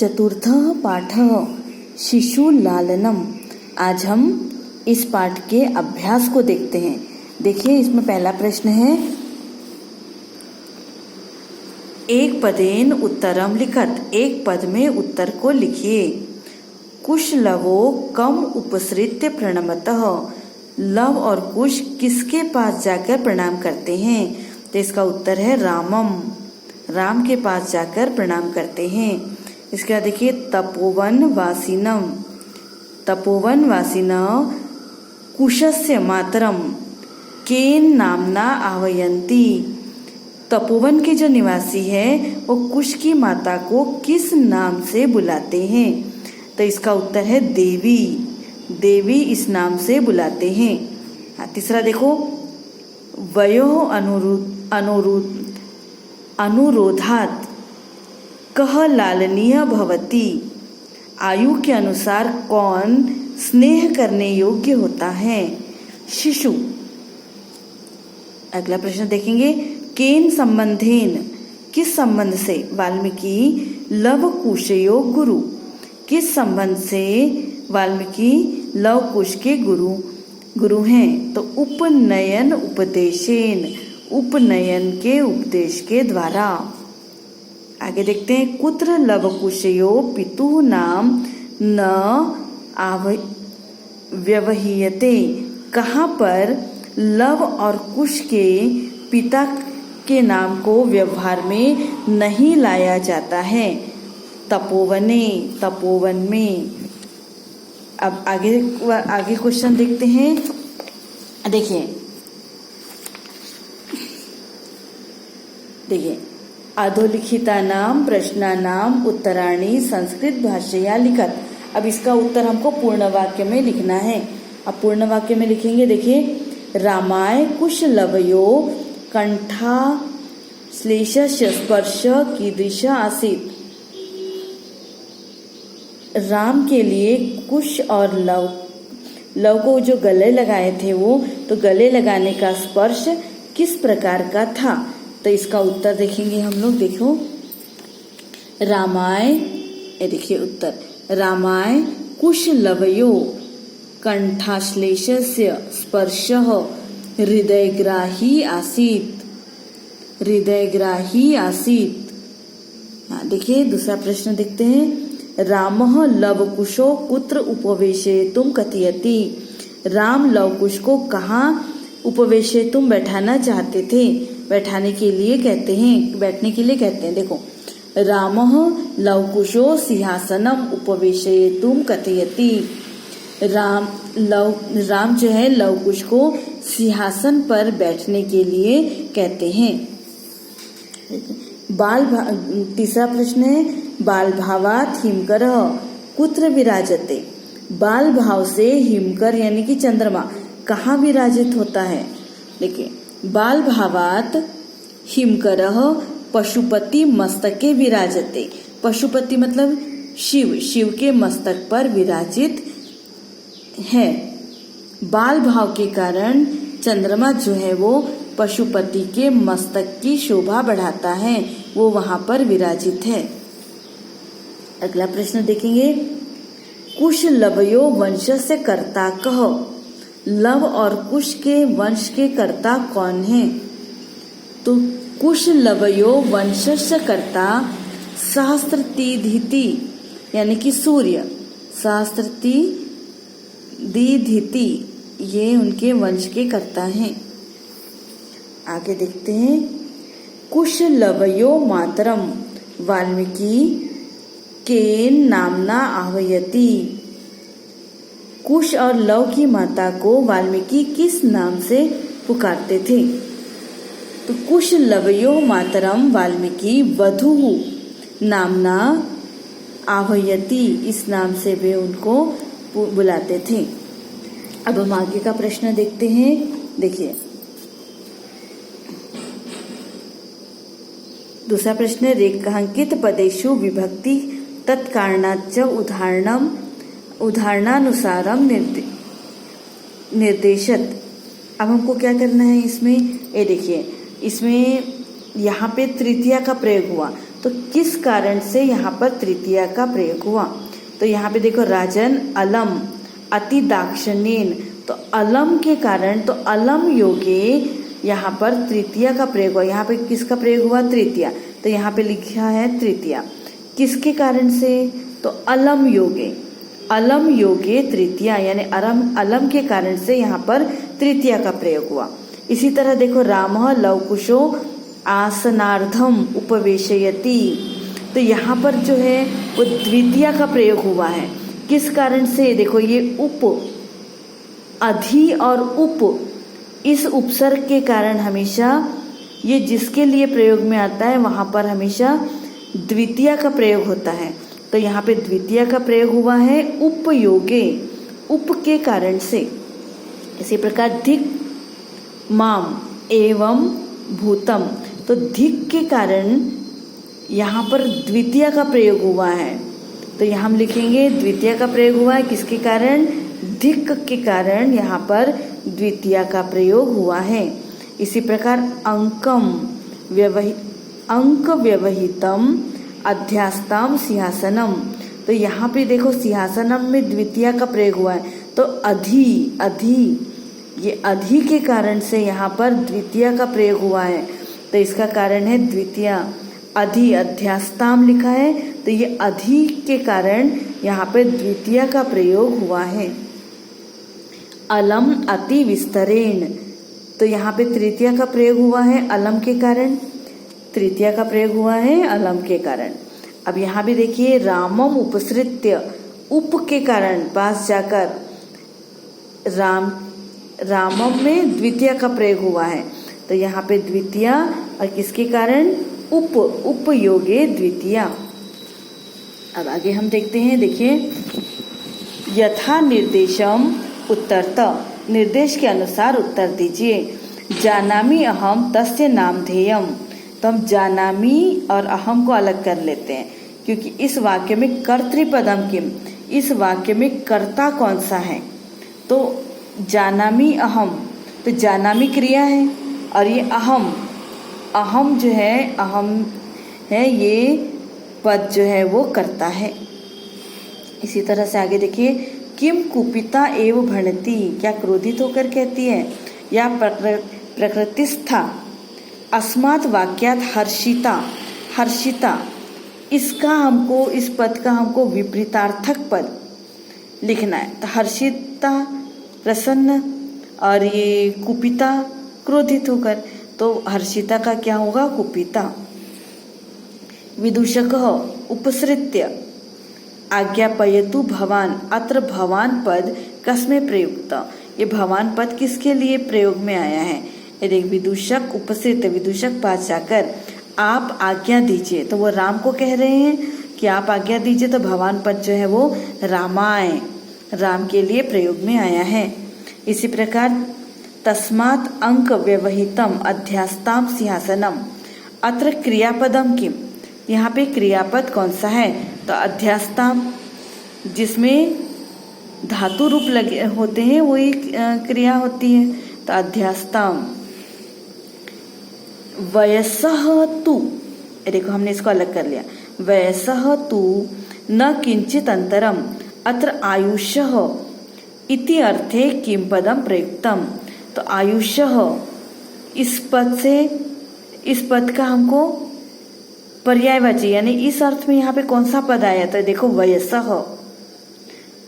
चतुर्थः पाठः शिशुलालनम। आज हम इस पाठ के अभ्यास को देखते हैं। देखिए, इसमें पहला प्रश्न है, एक पदेन उत्तरम लिखत। एक पद में उत्तर को लिखिए। कुशलवो कम उपसृत्य प्रणमतः। लव और कुश किसके पास जाकर प्रणाम करते हैं? तो इसका उत्तर है रामम। राम के पास जाकर प्रणाम करते हैं। इसके बाद देखिए, तपोवन वासिनम। तपोवन वासिनः कुशस्य मातरम केन नामना आह्वयन्ति। तपोवन के जो निवासी है वो कुश की माता को किस नाम से बुलाते हैं? तो इसका उत्तर है देवी। देवी इस नाम से बुलाते हैं। तीसरा देखो, वयोः अनुरोधात् कः लालनीय भवति। आयु के अनुसार कौन स्नेह करने योग्य होता है? शिशु। अगला प्रश्न देखेंगे, केन संबंधेन, किस संबंध से? वाल्मीकि लव कुशयो गुरु। किस संबंध से वाल्मीकि लव कुश के गुरु हैं? तो उपनयन उपदेशेन। उपनयन के उपदेश के द्वारा। आगे देखते हैं, कुत्र लव कुशयो पितुः नाम न व्यवहीयते। कहाँ पर लव और कुश के पिता के नाम को व्यवहार में नहीं लाया जाता है? तपोवने। तपोवन में। अब आगे क्वेश्चन देखते हैं। देखिए, अधोलिखितानां प्रश्नानां उत्तराणि संस्कृत भाषया लिखत। अब इसका उत्तर हमको पूर्ण वाक्य में लिखना है। अब पूर्ण वाक्य में लिखेंगे। देखिए, रामाय कुशलवयो कंठाश्लेषस्य स्पर्श कीदृश आसीत्। राम के लिए कुश और लव को जो गले लगाए थे तो गले लगाने का स्पर्श किस प्रकार का था? तो इसका उत्तर देखेंगे हम लोग। देखो, रामाय, ये देखिए उत्तर, रामाय कुशलवयो कंठाश्लेषस्य स्पर्शः हृदयग्राही आसीत्। हृदयग्राही आसीत्। देखिए, दूसरा प्रश्न देखते हैं, रामः लवकुशो कुत्र उपवेशयितुं कथयति। राम लवकुश को कहाँ उपवेशयितुं बैठाना चाहते थे? बैठाने के लिए कहते हैं, बैठने के लिए कहते हैं। देखो, रामः लवकुशो सिंहासनम उपवेशयितुं कथयति। राम जो है लवकुश को सिंहासन पर बैठने के लिए कहते हैं। तीसरा प्रश्न है, बाल भावात हिमकर कुत्र विराजते। बाल भाव से हिमकर यानी कि चंद्रमा कहाँ विराजित होता है? देखिए, बाल भावात हिमकर पशुपति मस्तके विराजते। पशुपति मतलब शिव। शिव के मस्तक पर विराजित है। बाल भाव के कारण चंद्रमा जो है वो पशुपति के मस्तक की शोभा बढ़ाता है, वो वहां पर विराजित है। अगला प्रश्न देखेंगे, कुश लवयो वंश से कर्ता कह। लव और कुश के वंश के कर्ता कौन हैं? तो कुश लवयो वंशस्य कर्ता सहस्त्रतीधिति यानी कि सूर्य। सहस्त्रतीधिति ये उनके वंश के कर्ता हैं। आगे देखते हैं, कुश लवयो मातरम वाल्मीकि केन नामना आह्वयति। कुश और लव की माता को वाल्मीकि किस नाम से पुकारते थे? तो कुश लवयो मातरम वाल्मीकि वधूः नामना आह्वयति। इस नाम से वे उनको बुलाते थे। अब हम आगे का प्रश्न देखते हैं। देखिए, दूसरा प्रश्न है, रेखांकित पदेषु विभक्ति तत्कारणाच्च उदाहरणानुसारम निर्देशत। अब हमको क्या करना है इसमें? ये देखिए, इसमें यहाँ पे तृतीया का प्रयोग हुआ। तो किस कारण से यहाँ पर तृतीया का प्रयोग हुआ? तो यहाँ पे देखो राजन अलम अति दाक्षिण्येन, तो अलम के कारण, तो अलम योगे यहाँ पर तृतीया का प्रयोग हुआ। यहाँ पे किसका प्रयोग हुआ? तृतीया। तो यहाँ पे लिखा है तृतीया किसके कारण से? तो अलम योगे, अलम योगे तृतीया, यानी अलम के कारण से यहाँ पर तृतीया का प्रयोग हुआ। इसी तरह देखो रामः लवकुशो आसनार्धम उपवेशयति, तो यहाँ पर जो है वो द्वितीया का प्रयोग हुआ है। किस कारण से? देखो ये उप, अधि और उप, इस उपसर्ग के कारण हमेशा ये जिसके लिए प्रयोग में आता है वहाँ पर हमेशा द्वितीया का प्रयोग होता है। तो यहाँ पे द्वितीया का प्रयोग हुआ है उपयोगे, उप के कारण से। इसी प्रकार धिक माम एवं भूतम, तो धिक के कारण यहाँ पर द्वितीया का प्रयोग हुआ है। तो यहाँ हम लिखेंगे द्वितीया का प्रयोग हुआ है किसके कारण? धिक के कारण यहाँ पर द्वितीया का प्रयोग हुआ है। इसी प्रकार अंक व्यवहितम अध्यास्ताम सिंहासनम, तो यहाँ पे देखो सिंहासनम में द्वितीया का प्रयोग हुआ है। तो अधि, ये अधि के कारण से यहाँ पर द्वितीया का प्रयोग हुआ है। तो इसका कारण है द्वितीया। अधि, अध्यास्ताम लिखा है, तो ये अधि के कारण यहाँ पे द्वितीया का प्रयोग हुआ है। अलम अति विस्तरेण, तो यहाँ पे तृतीया का प्रयोग हुआ है अलम के कारण, तृतीया का प्रयोग हुआ है अलम के कारण। अब यहाँ भी देखिए रामम उपसृत्य, उप के कारण पास जाकर रामम में द्वितीया का प्रयोग हुआ है। तो यहाँ पे द्वितीया और किसके कारण? उपयोगे द्वितीया। अब आगे हम देखते हैं, देखिए यथा निर्देशम उत्तरत, निर्देश के अनुसार उत्तर दीजिए। जानामि अहम तस्य नामधेयम, तो हम जानामि और अहम को अलग कर लेते हैं क्योंकि इस वाक्य में कर्तृपदम किम, इस वाक्य में कर्ता कौन सा है? तो जानामि अहम, तो जानामि क्रिया है और ये अहम जो है, अहम है, ये पद जो है वो कर्ता है। इसी तरह से आगे देखिए किम कुपिता एव भणति, क्या क्रोधित होकर कहती है? या प्रकृतिस्था अस्मात् वाक्यात हर्षिता, इसका हमको, इस पद का हमको विपरीतार्थक पद लिखना है। तो हर्षिता प्रसन्न और ये कुपिता क्रोधित होकर, तो हर्षिता का क्या होगा? कुपिता। विदूषकः उपसृत्य आज्ञापयतु भवान, अत्र भवान पद कस्मै प्रयुक्त, ये भवान पद किसके लिए प्रयोग में आया है? यदि विदूषक उपसृत, विदूषक पास जाकर आप आज्ञा दीजिए, तो वो राम को कह रहे हैं कि आप आज्ञा दीजिए, तो भवान पद जो है वो रामाय, राम के लिए प्रयोग में आया है। इसी प्रकार तस्मात् अंक व्यवहितम अध्यास्ताम सिंहासनम, अत्र क्रियापदम किम, यहाँ पे क्रियापद कौन सा है? तो अध्यास्ताम, जिसमें धातु रूप लगे होते हैं वही क्रिया होती है। तो अध्यास्ताम। वयसः तु, देखो हमने इसको अलग कर लिया, वयसः तु न किंचित अंतरम अत्र आयुष्यः इति अर्थे किम पदम प्रयुक्तम, तो आयुष्यः इस पद से, इस पद का हमको पर्यायवाची यानी इस अर्थ में यहाँ पे कौन सा पद आया? तो देखो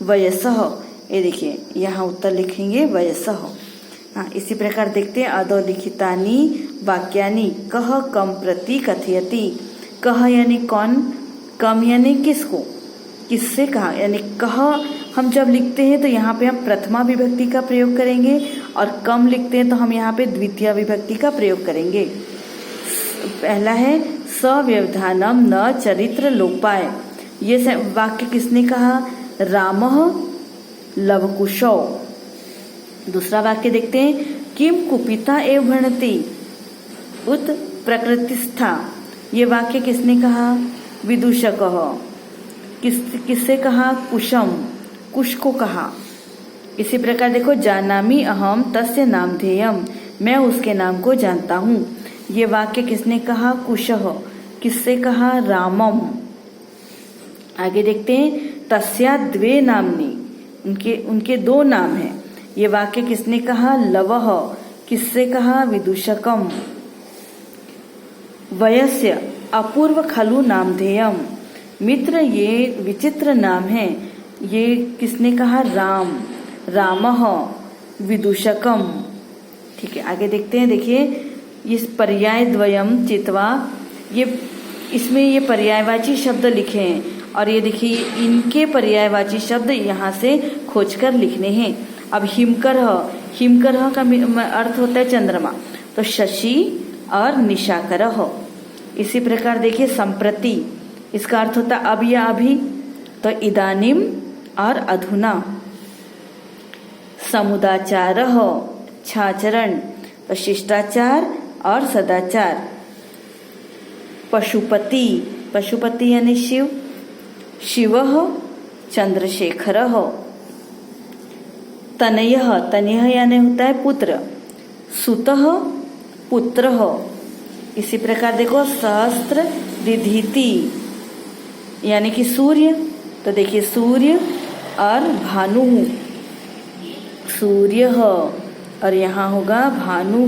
वयसः, ये देखिए यहाँ उत्तर लिखेंगे वयसः। हाँ, इसी प्रकार देखते हैं अधोलिखितानि वाक्यानि कह कम प्रति कथयति, कह यानी कौन, कम यानी किसको, किससे कहा, यानी कह हम जब लिखते हैं तो यहाँ पे हम प्रथमा विभक्ति का प्रयोग करेंगे और कम लिखते हैं तो हम यहाँ पे द्वितीय विभक्ति का प्रयोग करेंगे। पहला है सव्यवधानम न चरित्र लोपाय, ये वाक्य किसने कहा? रामः लवकुशौ। दूसरा वाक्य देखते हैं किम कुपिता एव भणति उत प्रकृतिस्था, ये वाक्य किसने कहा? विदूषकः। किससे कहा? कुशम, कुश को कहा। इसी प्रकार देखो जानामि अहम तस्य नामधेयम, मैं उसके नाम को जानता हूँ, ये वाक्य किसने कहा? कुशः। किससे कहा? रामम। आगे देखते हैं, तस्या द्वे नामनी, उनके दो नाम हैं। ये वाक्य किसने कहा? लवः। किससे कहा? विदूषकम। वयस्य अपूर्व खलु नामधेयम, मित्र ये विचित्र नाम है। ये किसने कहा? राम। रामः विदूषकम। ठीक है, आगे देखते हैं। देखिए, इस पर्याय द्वयम चित्वा, ये इसमें ये पर्यायवाची शब्द लिखे हैं और ये देखिए इनके पर्यायवाची शब्द यहाँ से खोजकर लिखने हैं। अब हिमकरः, हिमकरः का अर्थ होता है चंद्रमा, तो शशि और निशाकरः। इसी प्रकार देखिए संप्रति, इसका अर्थ होता है अब या अभी, तो इदानीम और अधुना। समुदाचारः छाचरण, तो शिष्टाचार और सदाचार। पशुपति, पशुपति यानी शिव, शिवः चंद्रशेखरः। तनयः, तनयः यानी होता है पुत्र। सुतः पुत्रः। इसी प्रकार देखो सहस्त्र दिधीति यानी कि सूर्य, तो देखिए सूर्य और भानु, सूर्य और यहाँ होगा भानु।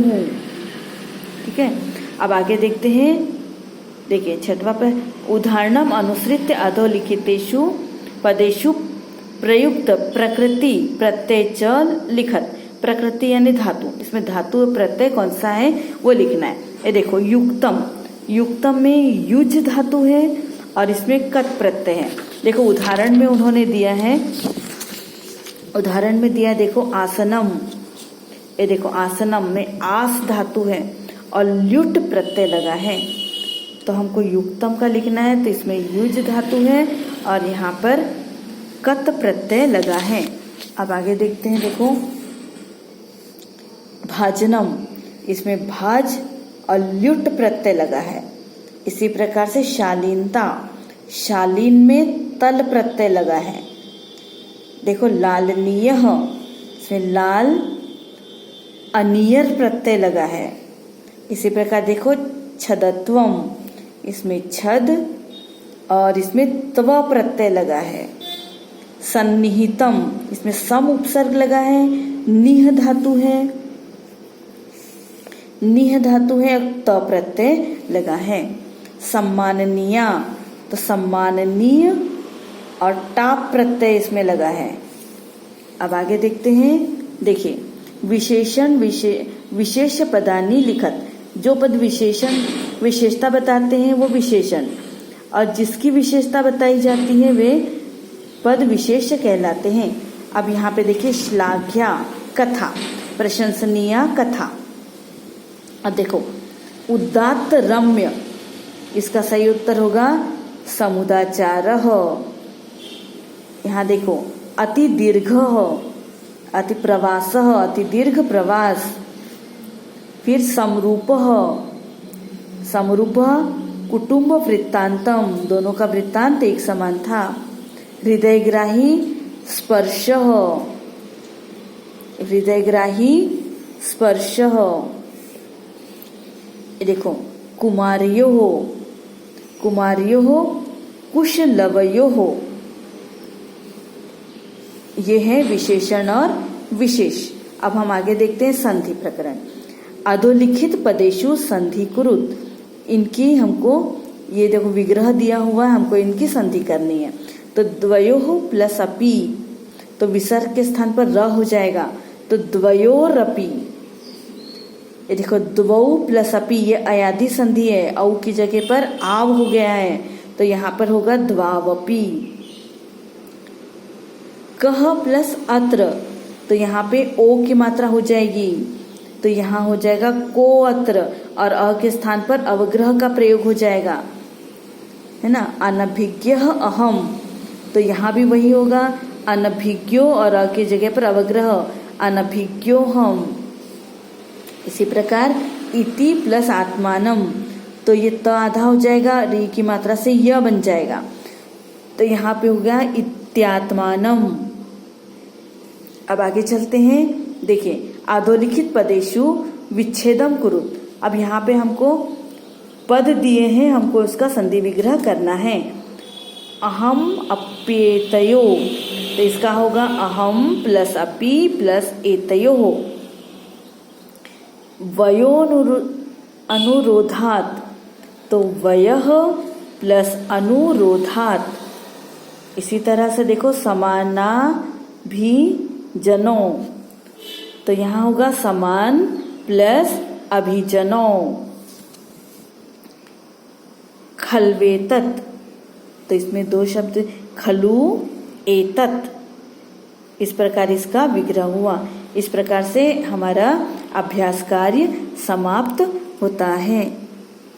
ठीक है, अब आगे देखते हैं। देखिए छठवां पर, उदाहरणम अनुसृत्य अधोलिखितेषु पदेषु प्रयुक्त प्रकृति प्रत्यय च लिखत। प्रकृति यानी धातु, इसमें धातु प्रत्यय कौन सा है वो लिखना है। ये देखो युक्तम, युक्तम में युज धातु है और इसमें कत प्रत्यय है। देखो उदाहरण में उन्होंने दिया है, उदाहरण में दिया देखो आसनम। ये देखो आसनम में आस धातु है और ल्युट प्रत्यय लगा है, तो हमको युक्तम का लिखना है, तो इसमें युज धातु है और यहाँ पर कत प्रत्यय लगा है। अब आगे देखते हैं। देखो भाजनम, इसमें भाज और ल्युट प्रत्यय लगा है। इसी प्रकार से शालीनता, शालीन में तल प्रत्यय लगा है। देखो लालनीय, इसमें लाल अनियर प्रत्यय लगा है। इसी प्रकार देखो छदत्वम, इसमें छद और इसमें त्व प्रत्यय लगा है। सन्निहितम, इसमें सम उपसर्ग लगा है, निह धातु है, निह धातु है, त प्रत्यय लगा है। सम्माननीय, तो सम्माननीय और टाप प्रत्यय इसमें लगा है। अब आगे देखते हैं। देखिए विशेषण विशेष पदानी लिखत, जो पद विशेषण विशेषता बताते हैं वो विशेषण, और जिसकी विशेषता बताई जाती है वे पद विशेष कहलाते हैं। अब यहाँ पे देखिए श्लाघ्या कथा, प्रशंसनीय कथा। अब देखो उदात्त रम्य, इसका सही उत्तर होगा समुदाचारः। यहाँ देखो अति दीर्घ, अति प्रवासः, अति दीर्घ प्रवास। फिर समरूपः, समरूपः कुटुंब वृत्तांतम, दोनों का वृत्तांत एक समान था। हृदयग्राही स्पर्शः, हृदयग्राही स्पर्शः। देखो कुमार्योः, कुमार्योः कुशलवयोः, ये है विशेषण और विशेष। अब हम आगे देखते हैं संधि प्रकरण। अधोलिखित पदेषु संधि कुरुत, इनकी हमको ये देखो विग्रह दिया हुआ है, हमको इनकी संधि करनी है। तो द्वयोः प्लस अपि, तो विसर्ग के स्थान पर र हो जाएगा, तो द्वयोरपि। ये देखो द्वौ प्लस अपि, ये अयादि संधि है, औ की जगह पर आव हो गया है, तो यहाँ पर होगा द्वावपि। कह प्लस अत्र, तो यहाँ पे ओ की मात्रा हो जाएगी, तो यहाँ हो जाएगा को अत्र, और अ के स्थान पर अवग्रह का प्रयोग हो जाएगा, है ना। अनभिज्ञः अहम, तो यहाँ भी वही होगा, अनभिज्ञो और अ की जगह पर अवग्रह, अनभिज्ञोहम। इसी प्रकार इति प्लस आत्मानम, तो ये त आधा हो जाएगा, री की मात्रा से य बन जाएगा, तो यहाँ पे हो गया इत्यात्मानम। अब आगे चलते हैं। देखिए अधोलिखित पदेषु विच्छेदम कुरुत, अब यहाँ पे हमको पद दिए हैं, हमको उसका संधि विग्रह करना है। अहम अप्येतयो, तो इसका होगा अहम प्लस अपि प्लस एतयोः। अनुरोधात, तो वयः प्लस अनुरोधात। इसी तरह से देखो समाना भी जनो, तो यहाँ होगा समान प्लस अभिजनो। खलवेतत, तो इसमें दो शब्द खलु एतत, इस प्रकार इसका विग्रह हुआ। इस प्रकार से हमारा अभ्यास कार्य समाप्त होता है।